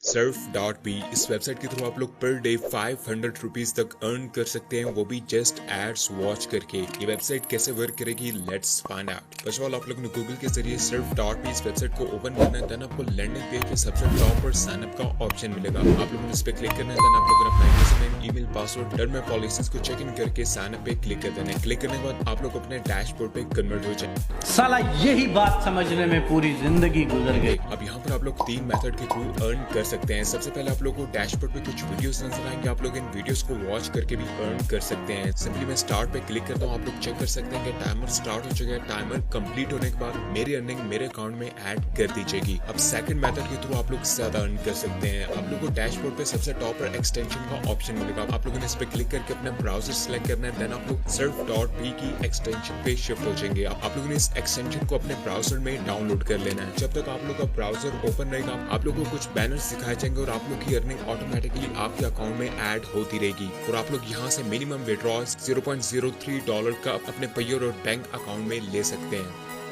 सर्फ.बी इस वेबसाइट के थ्रू आप लोग पर डे 500 रुपीज तक अर्न कर सकते हैं, वो भी जस्ट एड्स वॉच करके। ये वेबसाइट कैसे वर्क करेगी, let's find out. First of all आप लोग ने गूगल के जरिए सर्फ.बी इस वेबसाइट को ओपन करना है, देन आपको लैंडिंग पेज पे सबसे टॉप पर साइन अप का ऑप्शन मिलेगा। आप लोगों ने इस पे क्लिक करना है, देन आप लोग अपना username, email, password, term and policies को चेक इन करके साइन अप पे क्लिक कर देना है। क्लिक करने के बाद आप लोग अपने डैशबोर्ड पे कन्वर्ट हो जाए। साला यही बात समझने में पूरी जिंदगी गुजर गई। अब यहाँ पर आप लोग 3 मेथड के थ्रू अर्न कर सकते हैं। सबसे पहले आप लोग को डैशबोर्ड पे कुछ वीडियोस नजर आएंगे, आप लोग इन वीडियोस को वॉच करके भी अर्न कर सकते हैं। सिंपली मैं स्टार्ट पे क्लिक करता हूँ, आप लोग चेक कर सकते हैं कि टाइमर स्टार्ट हो चुका है। टाइमर कंप्लीट होने के बाद मेरी अर्निंग मेरे अकाउंट में ऐड कर दी जाएगी। अब सेकंड मेथड के थ्रू आप लोग ज्यादा अर्न कर सकते हैं। आप लोग को डैशबोर्ड पे सबसे टॉप पर एक्सटेंशन का ऑप्शन मिलेगा, आप लोगों ने इस पे क्लिक करके अपना ब्राउजर सिलेक्ट करना है, देन आप लोग सर्फ.बी की एक्सटेंशन पे शिफ्ट हो जाएंगे। आप लोगों ने इस एक्सटेंशन को अपने ब्राउजर में डाउनलोड कर लेना है। जब तक आप लोग का ब्राउजर ओपन रहेगा, आप लोगों को कुछ बैनर्स दिखाए जाएंगे और आप लोग की अर्निंग ऑटोमेटिकली आपके अकाउंट में ऐड होती रहेगी। और आप लोग यहाँ से मिनिमम विड्रॉल $0.03 का अपने पेयर और बैंक अकाउंट में ले सकते हैं।